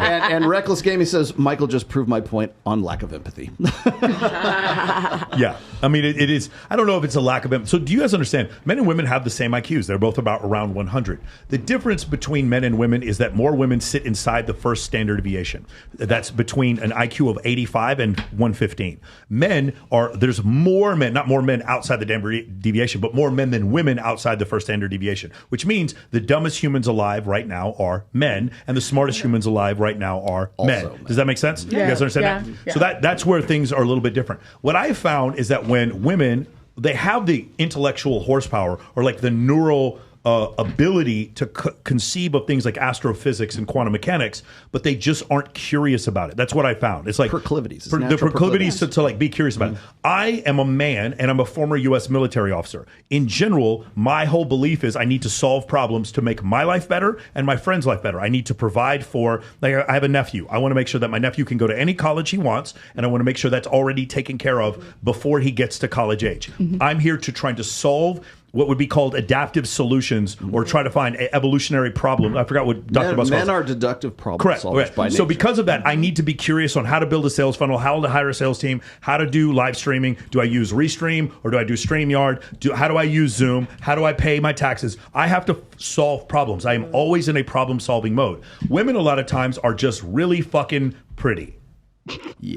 and Reckless Gaming says, Michael just proved my point on lack of empathy. Yeah. I mean, it is. I don't know if it's a lack of empathy. So do you guys understand? Men and women have the same IQs. They're both about around 100. The difference between men and women is that more women sit inside the first standard deviation. That's between an IQ of 85 and 115. There's more men, not more men outside the deviation, but more men than women outside the first standard deviation, which means the dumbest humans alive right now are men, and the smartest humans alive right now are men. Does that make sense? Yeah. You guys understand that? Yeah. So that's where things are a little bit different. What I have found is that when women, they have the intellectual horsepower or like the neural ability to conceive of things like astrophysics and quantum mechanics, but they just aren't curious about it. That's what I found. It's like proclivities. The proclivities to like be curious about it. I am a man and I'm a former U.S. military officer. In general, my whole belief is I need to solve problems to make my life better and my friend's life better. I need to provide for, like I have a nephew. I want to make sure that my nephew can go to any college he wants, and I want to make sure that's already taken care of before he gets to college age. I'm here to try to solve what would be called adaptive solutions or try to find evolutionary problems. I forgot what Dr. Buss calls it. Men are deductive problem solvers by nature. So because of that, I need to be curious on how to build a sales funnel, how to hire a sales team, how to do live streaming. Do I use Restream or do I do StreamYard? How do I use Zoom? How do I pay my taxes? I have to solve problems. I am always in a problem-solving mode. Women a lot of times are just really fucking pretty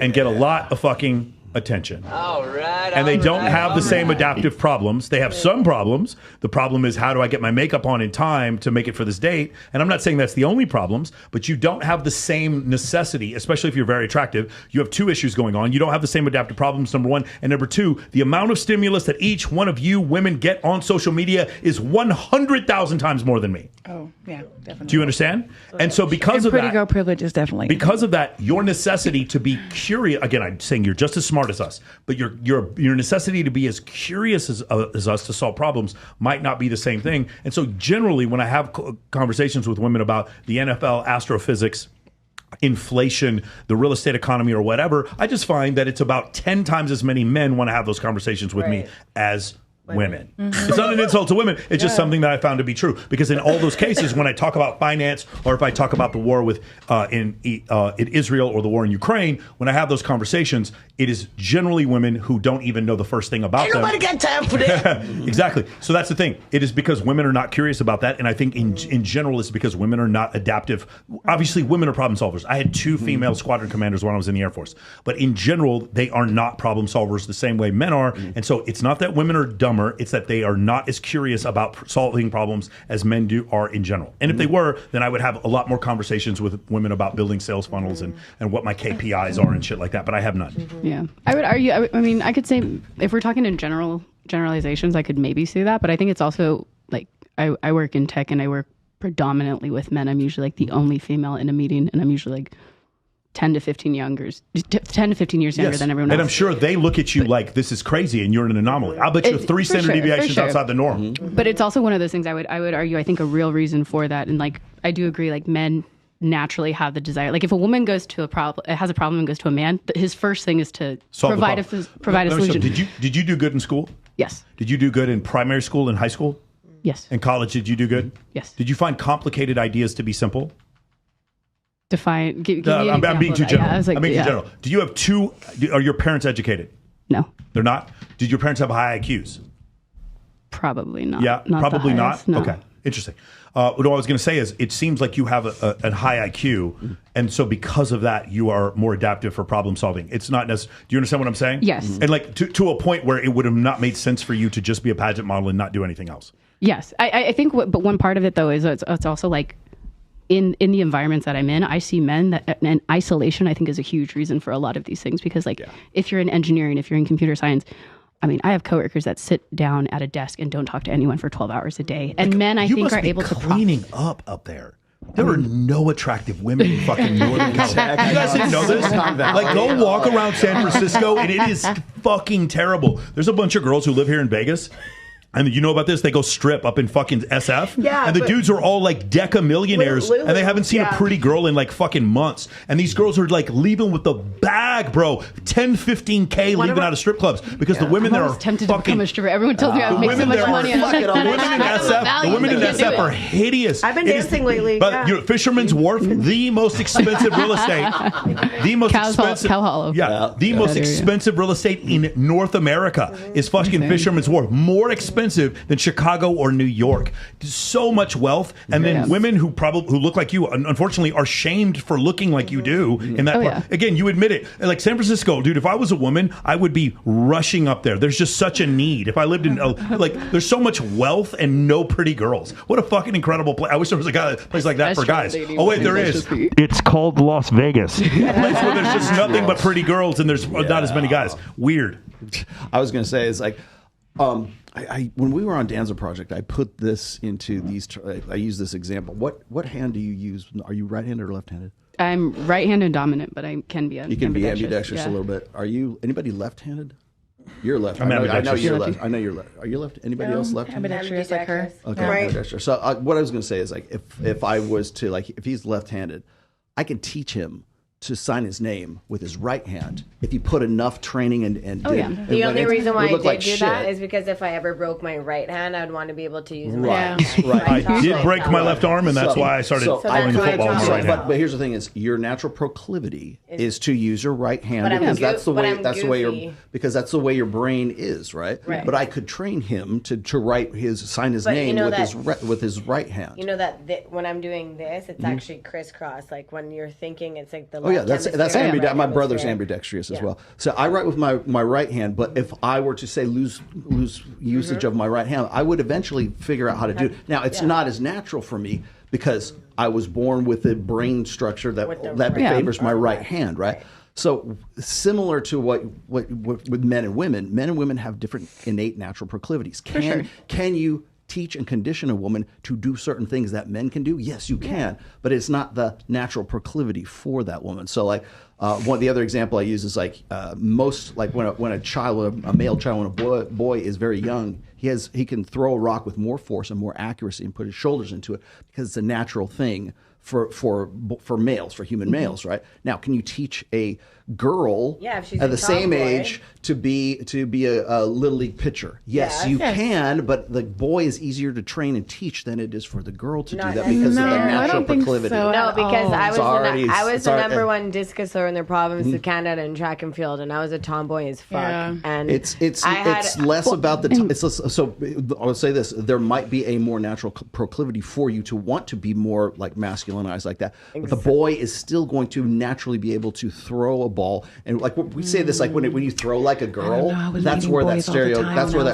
and get a lot of fucking attention. And they don't have the same adaptive problems. They have some problems. The problem is, how do I get my makeup on in time to make it for this date? And I'm not saying that's the only problems, but you don't have the same necessity, especially if you're very attractive. You have two issues going on. You don't have the same adaptive problems, number one. And number two, the amount of stimulus that each one of you women get on social media is 100,000 times more than me. Oh, yeah, definitely. Do you understand? And so because of that, pretty girl privilege is definitely. Because of that, your necessity to be curious, again, I'm saying you're just as smart as us, but your necessity to be as curious as us to solve problems might not be the same thing. And so generally, when I have conversations with women about the NFL, astrophysics, inflation, the real estate economy, or whatever, I just find that it's about 10 times as many men want to have those conversations with me as women. It's not an insult to women. It's just something that I found to be true. Because in all those cases, when I talk about finance, or if I talk about the war with in Israel or the war in Ukraine, when I have those conversations, it is generally women who don't even know the first thing about them. Ain't nobody got time for that. Exactly. So that's the thing. It is because women are not curious about that, and I think in general, it's because women are not adaptive. Obviously, women are problem solvers. I had two female squadron commanders when I was in the Air Force, but in general, they are not problem solvers the same way men are. And so it's not that women are dumber. It's that they are not as curious about solving problems as men are in general. And if they were, then I would have a lot more conversations with women about building sales funnels and what my KPIs are and shit like that. But I have none. Yeah. I would argue, I mean, I could say if we're talking in generalizations, I could maybe say that. But I think it's also like I work in tech and I work predominantly with men. I'm usually like the only female in a meeting, and I'm usually like 10 to 15 years younger than everyone else. And I'm sure they look at you like this is crazy and you're an anomaly. I'll bet you 3 standard deviations outside the norm. But it's also one of those things I would argue, I think a real reason for that. And like, I do agree, like men naturally have the desire. Like if a woman has a problem and goes to a man, his first thing is to provide a solution. Did you do good in school? Yes. Did you do good in primary school and high school? Yes. In college, did you do good? Yes. Did you find complicated ideas to be simple? Define. I'm being too general. Yeah, I'm being too general. Do you have are your parents educated? No. They're not? Did your parents have high IQs? Probably not. Yeah, not probably not? No. Okay, interesting. What I was going to say is it seems like you have a high IQ, and so because of that, you are more adaptive for problem solving. It's not necessarily. Do you understand what I'm saying? Yes. And like to a point where it would have not made sense for you to just be a pageant model and not do anything else. Yes. I think, but one part of it, though, is it's also like, in the environments that I'm in, I see men and isolation, I think, is a huge reason for a lot of these things. Because if you're in engineering, if you're in computer science, I mean, I have coworkers that sit down at a desk and don't talk to anyone for 12 hours a day. And men, I think, are able to cleaning up there. There are no attractive women in fucking Northern California. You guys didn't know this? Like, go walk around San Francisco, and it is fucking terrible. There's a bunch of girls who live here in Vegas. And you know about this? They go strip up in fucking SF. Yeah, and the dudes are all like deca millionaires, Lulu, and they haven't seen yeah. a pretty girl in like fucking months. And these girls are like leaving with the bag, bro. 10, 15K leaving out of strip clubs because the women I'm there always are tempted to fucking. become a stripper. Everyone tells me I make so women much there are money. and fucking- I'm the women in SF, the women in SF are it. hideous. I've been It is- dancing lately, But yeah. you know, Fisherman's Wharf, the most expensive real estate, the most expensive, Cow Hollow. yeah, the most That area. expensive real estate in North America is fucking Fisherman's Wharf. More expensive than Chicago or New York. So much wealth, and then women who look like you, unfortunately, are shamed for looking like you do. In that, part. Again, you admit it. Like San Francisco, dude. If I was a woman, I would be rushing up there. There's just such a need. If I lived in like, there's so much wealth and no pretty girls. What a fucking incredible place. I wish there was a place like that for guys. Oh wait, there is. It's called Las Vegas. A place where there's just nothing but pretty girls and there's not as many guys. Weird. I was going to say, it's like, I when we were on Danza Project, I put this into these. I use this example. What hand do you use? Are you right-handed or left-handed? I'm right-handed dominant, but I can be You can be ambidextrous a little bit. Are you anybody left-handed? You're left. I know you're left. I know you're left. Are you left? Anybody else left-handed? Ambidextrous like her. Okay, Right. ambidextrous. So what I was going to say is, like, if I was to, like, if he's left-handed, I can teach him to sign his name with his right hand if you put enough training and The only reason why I did like do that shit. is because if I ever broke my right hand, I would want to be able to use my Right, right. I did break my left arm, and that's why I started playing that's why I football with my taught right hand. But here's the thing: is your natural proclivity is to use your right hand But I'm because goof- that's the but way I'm that's the way goofy. your brain is, right? Right. But I could train him to sign his But you name know with his right hand. You know that when I'm doing this, it's actually crisscross. Like when you're thinking, it's like the Oh yeah, left that's hemisphere, ambidextrous. right My brother's hemisphere. ambidextrous as well. So I write with my right hand, but if I were to say lose usage of my right hand, I would eventually figure out how to do it. Now it's not as natural for me because I was born with a brain structure that favors my right hand, right? So similar to what with men and women have different innate natural proclivities. Can you teach and condition a woman to do certain things that men can do? Yes, you can, but it's not the natural proclivity for that woman. So like the other example I use is like most, like when a male child, when a boy is very young, he can throw a rock with more force and more accuracy and put his shoulders into it because it's a natural thing for males, for human males, right? Now, can you teach a girl if she's at a the same tomboy. age to be a little league pitcher? Yes, you can, but the boy is easier to train and teach than it is for the girl to do that because of the natural proclivity. No, because I was the Sorry. number one discus thrower in the province of Canada in track and field, and I was a tomboy as fuck. Yeah. And It's less about the it's less, so I'll say this: there might be a more natural proclivity for you to want to be more like masculinized like that, but the boy is still going to naturally be able to throw a ball. And like we say this, like when you throw like a girl, that's where that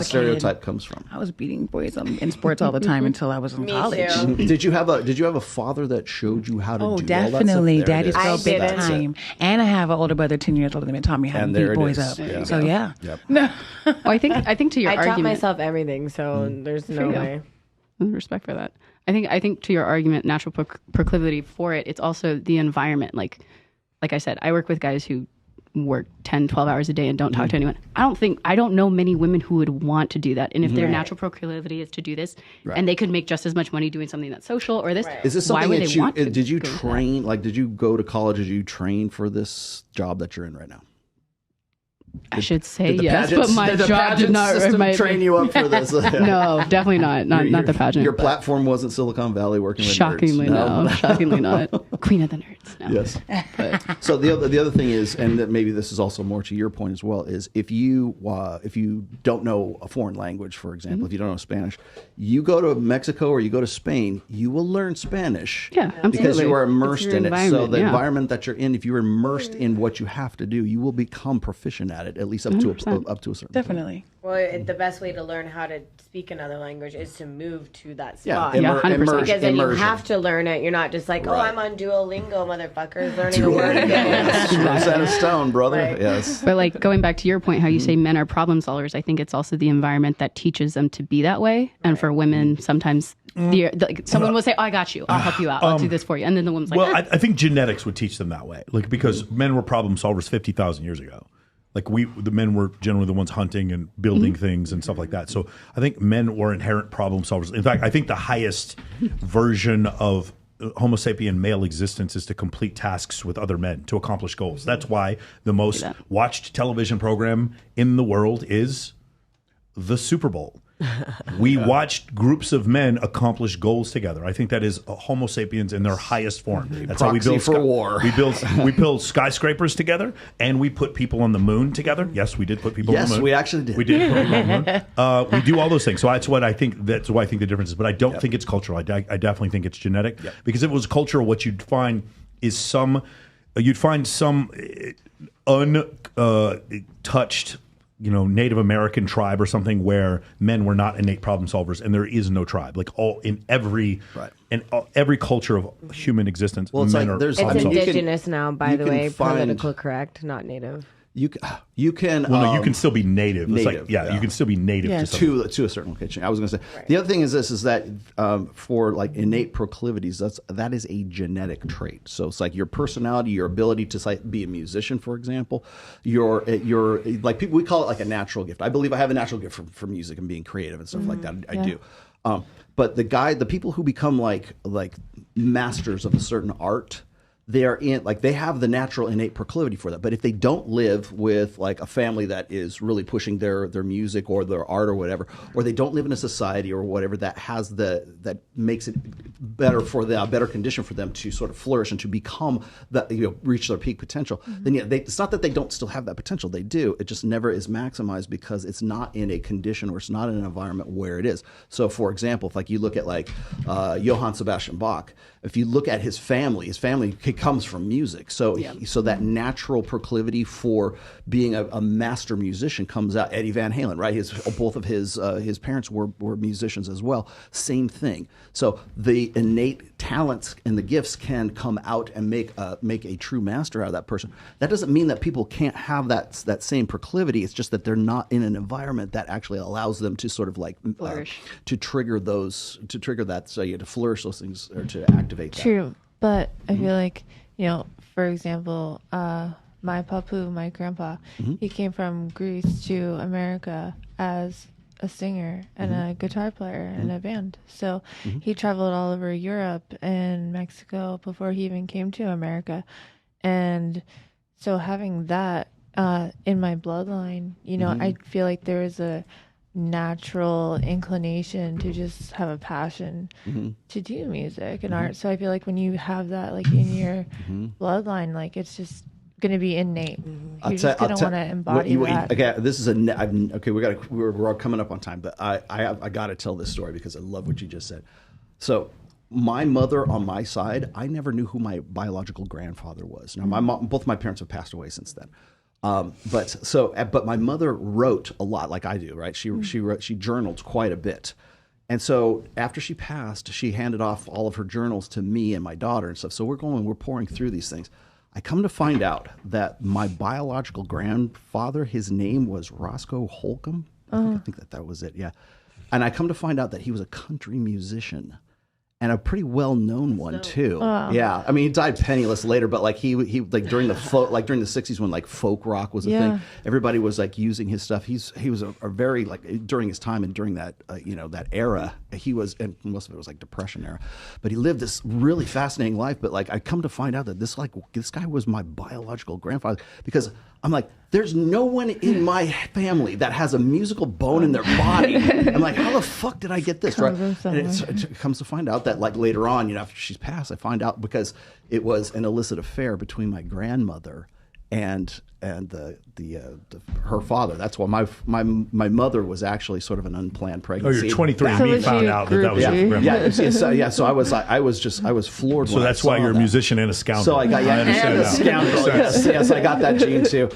stereotype comes from. I was beating boys in sports all the time until I was in college. too. Did you have a father that showed you how to do all that stuff? Definitely. There it Daddy's is. girl I big didn't. time. And I have an older brother 10 years older than me that taught me how And to there beat it boys is. up. Yeah. So yeah. Yep. Well, I think to your I taught argument, myself everything, so there's no way. respect for that. I think to your argument, natural proclivity for it, it's also the environment. Like I said, I work with guys who work 10, 12 hours a day and don't talk to anyone. I don't know many women who would want to do that. And if their natural proclivity is to do this, and they could make just as much money doing something that's social or this, Is this why something would that they want to did you go to that? train? Like, did you go to college? Did you train for this job that you're in right now? I should say Did the yes, pageant- but my did the job pageant did not system train you up for this. No, definitely not. Not the pageant. Your but platform wasn't Silicon Valley working with shockingly nerds. no. Shockingly not. Queen of the nerds. No. Yes. But So the other thing is, and that maybe this is also more to your point as well, is if you don't know a foreign language, for example, if you don't know Spanish, you go to Mexico or you go to Spain, you will learn Spanish. Yeah, because absolutely. you are It's immersed your in it. So environment, the yeah. environment that you're in, if you're immersed in what you have to do, you will become proficient at it, at least up to a 100%. certain Definitely. Well, the best way to learn how to speak another language is to move to that Yeah, spot. Yeah, 100%. Because then you immersion. have to learn it. You're not just like, oh, Right. I'm on Duolingo, motherfuckers, learning a word again. Rosetta Stone, brother. Right. Yes. But like going back to your point, how you say men are problem solvers, I think it's also the environment that teaches them to be that way. And for women, sometimes someone will say, "Oh, I got you. I'll help you out. I'll do this for you." And then the woman's like, Well, I think genetics would teach them that way, like because men were problem solvers 50,000 years ago. Like the men were generally the ones hunting and building things and stuff like that. So I think men were inherent problem solvers. In fact, I think the highest version of Homo sapien male existence is to complete tasks with other men to accomplish goals. That's why the most watched television program in the world is the Super Bowl. We watched groups of men accomplish goals together. I think that is Homo sapiens in their highest form. That's how we build for war. We build skyscrapers together, and we put people on the moon together. Yes, we did put people on the moon. Yes, we actually did. We did put people on the moon. We do all those things. So that's what I think. That's why I think the difference is. But I don't think it's cultural. I definitely think it's genetic. Because if it was cultural, what you'd find is some untouched, Native American tribe or something where men were not innate problem solvers, and there is no tribe. Like every culture of human existence, well, men are it's problem solvers. indigenous now, by the way, political correct, not native. You can. Well, no, you can still be native. It's Native, you can still be native to a certain location. I was going to say the other thing is this: is that for like innate proclivities, that is a genetic trait. So it's like your personality, your ability to be a musician, for example. Your like people, we call it like a natural gift. I believe I have a natural gift for music and being creative and stuff like that. I do. But the people who become like masters of a certain art, they are they have the natural innate proclivity for that. But if they don't live with like a family that is really pushing their music or their art or whatever, or they don't live in a society or whatever that has that makes it better for them, a better condition for them to sort of flourish and to become reach their peak potential, then it's not that they don't still have that potential. They do. It just never is maximized because it's not in a condition or it's not in an environment where it is. So for example, if you look at Johann Sebastian Bach, if you look at his family comes from music. So so that natural proclivity for being a master musician comes out. Eddie Van Halen, right? Both of his parents were musicians as well. Same thing. So the innate talents and the gifts can come out and make a true master out of that person. That doesn't mean that people can't have that same proclivity. It's just that they're not in an environment that actually allows them to sort of flourish, to trigger that. So you have to flourish those things or to activate that. True. But I feel like, for example, my papu, my grandpa, he came from Greece to America as a singer and a guitar player in a band. So he traveled all over Europe and Mexico before he even came to America. And so having that in my bloodline, I feel like there is a natural inclination to just have a passion to do music and art. So I feel like when you have that in your bloodline, it's just going to be innate. You're just going to want to embody that. Okay, this is we're coming up on time, but I got to tell this story because I love what you just said. So my mother on my side, I never knew who my biological grandfather was. Now both my parents have passed away since then. But my mother wrote a lot, like I do, right? She journaled quite a bit, and so after she passed, she handed off all of her journals to me and my daughter and stuff. So we're pouring through these things. I come to find out that my biological grandfather, his name was Roscoe Holcomb. I think that was it, yeah. And I come to find out that he was a country musician. And a pretty well-known one too. Yeah, I mean, he died penniless later, but he during the during the '60s when folk rock was a thing, everybody was using his stuff. He was a very during his time and during that that era, he was, and most of it was Depression era, but he lived this really fascinating life. But I come to find out that this guy was my biological grandfather, because I'm there's no one in my family that has a musical bone in their body. I'm how the fuck did I get this, right? And it comes to find out that later on, after she's passed, I find out because it was an illicit affair between my grandmother and her father. That's why my mother was actually sort of an unplanned pregnancy. Oh, you're 23 and me found out that was your grandmother. So I was floored. So that's why you're a musician and a scoundrel. So I got and a scoundrel. Yes, I got that gene too.